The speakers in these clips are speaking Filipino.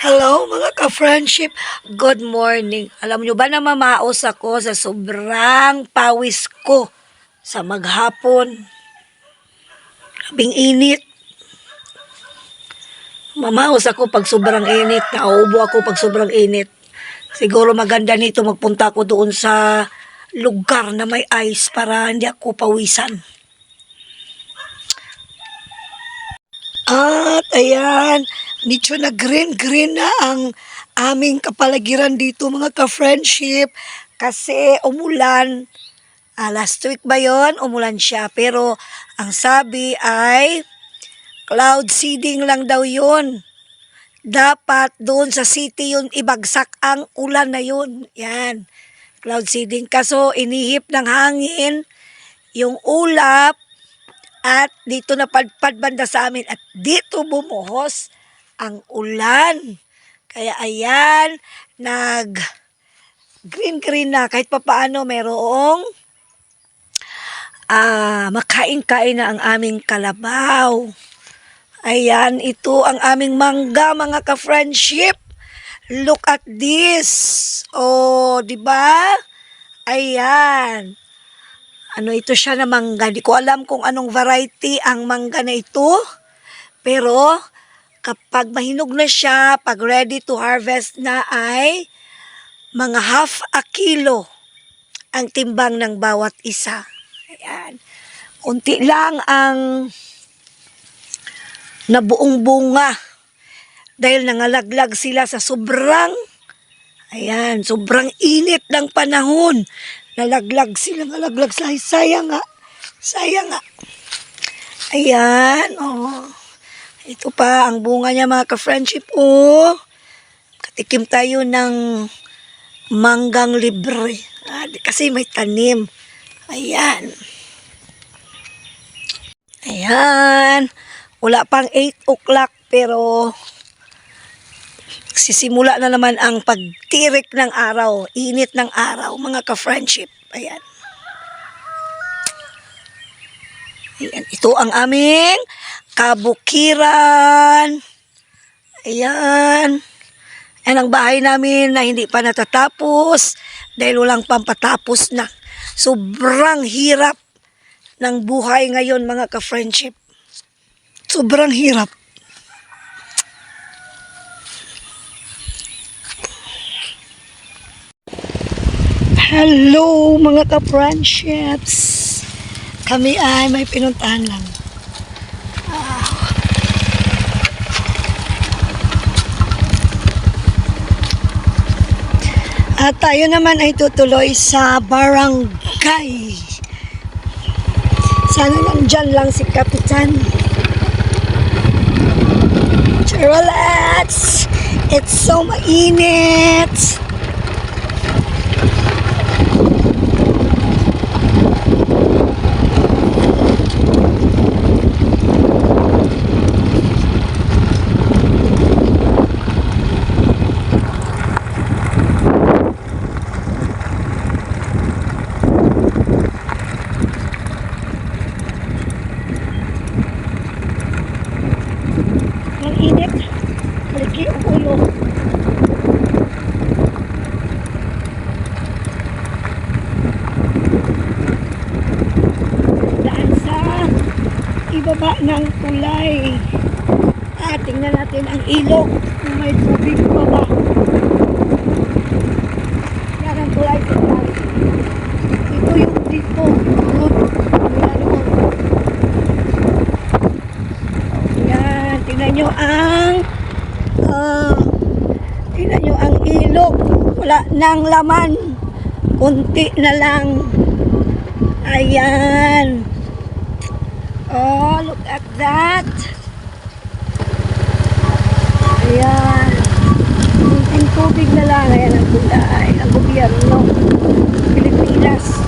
Hello mga ka-friendship, good morning. Alam nyo ba na mamaos ako sa sobrang pawis ko sa maghapon? Labing init. Mamaos ako pag sobrang init. Nauubo ako pag sobrang init. Siguro maganda nito magpunta ako doon sa lugar na may ice para hindi ako pawisan. At ayan, medyo na green na ang aming kapaligiran dito mga ka-friendship kasi umulan. Last week ba yon? Umulan siya pero ang sabi ay cloud seeding lang daw yun. Dapat doon sa city yun ibagsak ang ulan na yun. Yan, cloud seeding. Kaso inihip ng hangin yung ulap at dito napadpad banda sa amin at dito bumuhos ang ulan. Kaya ayan, green na kahit papaano merong makain-kain na ang aming kalabaw. Ayan, ito ang aming mangga mga ka-friendship. Look at this. Oh, di ba? Ayan. Ano ito siya na mangga. Di ko alam kung anong variety ang mangga na ito. Pero kapag mahinog na siya, pag ready to harvest na ay mga half a kilo ang timbang ng bawat isa. Ayan. Unti lang ang nabuong bunga. Dahil nangalaglag sila sa sobrang init ng panahon. Nalaglag sila. Sayang nga. Ayan, oh. Ito pa, ang bunga niya mga ka-friendship, oh. Katikim tayo ng manggang libre. Kasi may tanim. Ayan. Wala pang 8 o'clock, pero sisimula na naman ang pagtirik ng araw, init ng araw, mga ka-friendship. Ayan. Ito ang aming kabukiran. Ayan. Ayan ang bahay namin na hindi pa natatapos dahil walang pampatapos na. Sobrang hirap ng buhay ngayon, mga ka-friendship. Sobrang hirap. Hello mga ka-friendships. Kami ay may pinuntahan lang. At tayo naman ay tutuloy sa barangay. Sana nandyan lang si Kapitan. Relax! It's so mainit! Init, haligi ang ulo. Daan sa ibaba ng tulay. Tingnan natin ang ilog kung may tubig pa ba. Yan ang tulay. Ito yung dito. Tingnan nyo ang ilog. Wala nang laman. Kunti na lang. Ayan. Oh, look at that. Ayan. Kunting tubig na lang. Ayan ang tulay. Ang gobyerno. Pilipinas.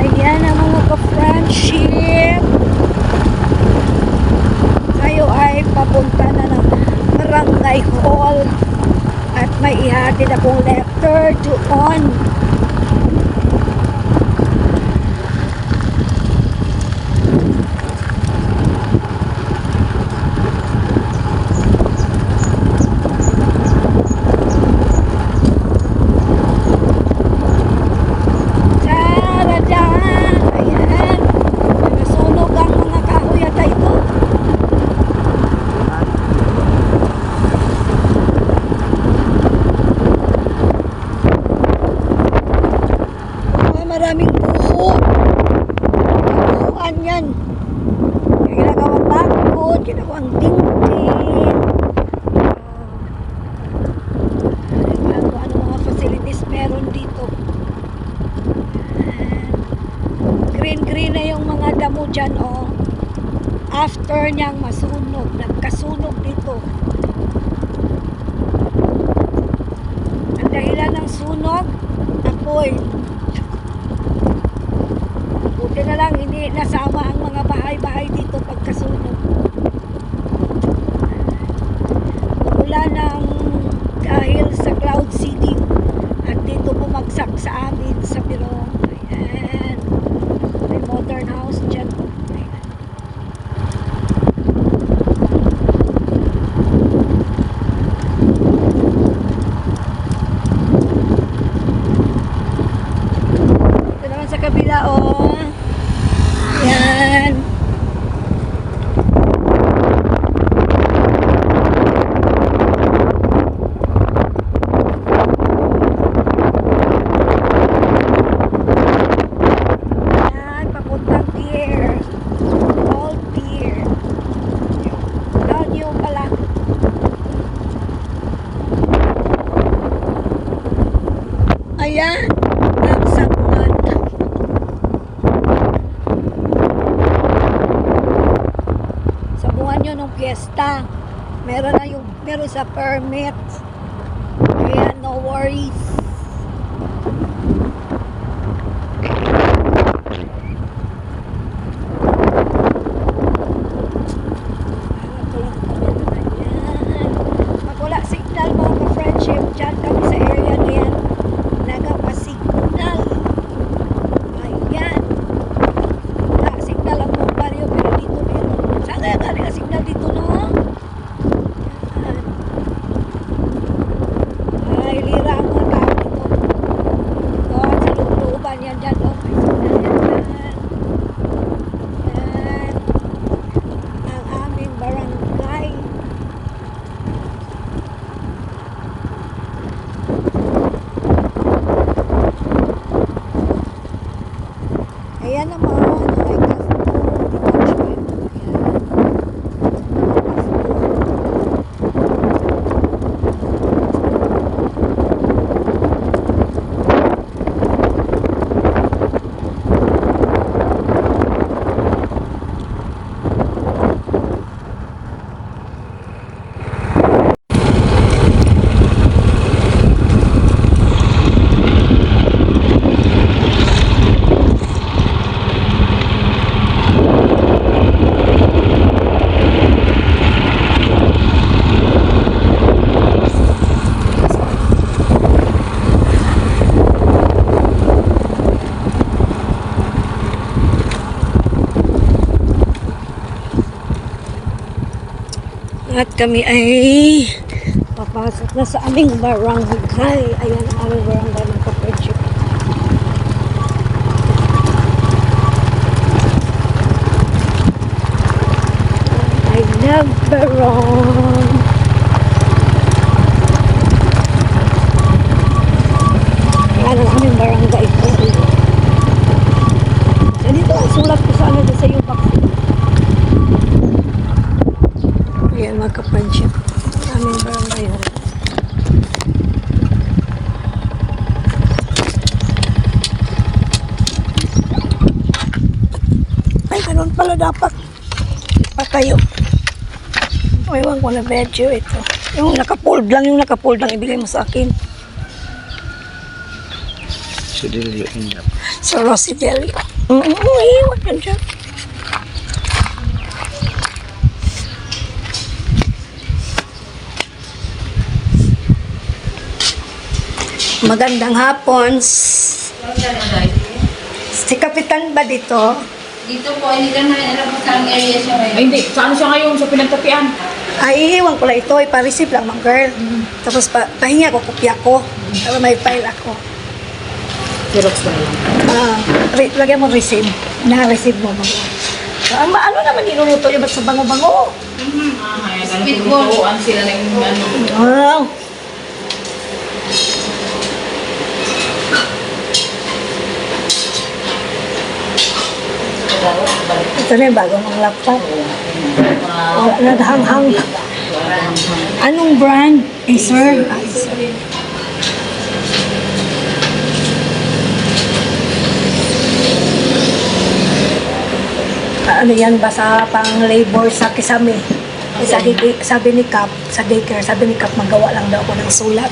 Ayan ang mga ka-friendship. Tayo ay papunta na ng barangay hall at may ihatid akong letter doon. Kita ko ang dingding. Ano mga facilities meron dito. Green na yung mga damo dyan, oh. After niyang masunog, nagkasunog dito. Ang dahilan ng sunog, apoy. Buti na lang hindi nasama ang mga bahay-bahay dito pagkasunog. Mula ng dahil sa cloud seeding at dito bumagsak sa amin sa Birong. Ayan. May modern house dyan. Ayan. Ito naman sa kabila, oh. Ayan. Ayan, papuntang pier. Old pier. Down yung pala. Ayan, ang sabungan. Sabungan nyo nung piyesta. Meron sa permit. Kaya no worries. Pag wala signal mga ka-friendship, dyan kami sa area na yan. Nagapasignal. Ayan. Wala signal ang buong baryo, pero dito meron. Saan kaya galing ang signal dito, no? Ayan. Ay, lira ang mga tao dito. Doon sa looban yan dyan. Oh, may signal yan dyan. Ayan. Ang aming barangay. Ayan naman, ay Castro Detachment. Ayan. At kami ay papasok na sa aming barangay. Ayan ang aming barangay ng ka-friendship. I love Barong. Ayan ang aming barangay. Nandito ang sulat ko sa ano sa iyo box. Ayan mga ka-friendship. Aming barangay. Ay, ganun pala dapat. Pa kayo. Ewan ko na medyo ito. Yung naka-fold lang ibigay mo sa akin. Sudelio Indap. Sa Rosidelio. Iwan yan dyan. Magandang hapon. Si Kapitan ba dito? Dito po, hindi naman alam kung saan area siya ngayon. Ay, hindi. Saan siya ngayon? Sa pinagtapian? Ay, iwan ko lang ito. Ipa-receive lang mga girl. Tapos pahinga ko, kopya ko. Pero may file ako. Xerox na lang. Lagyan mo receive. Na-receive mo mga. Ang ano naman niluluto yung ba't sa bango-bango? Ay, Speedball. turuan sila ng ano. Wow. Balik Ito na yung bagong ang laptop. Oh, naghanghang. Anong brand? Acer? Acer. Ano yan ba sa pang-labor sa Kisame? Sabi ni Cap, sa daycare, sabi ni Cap, magawa lang daw ako ng sulat.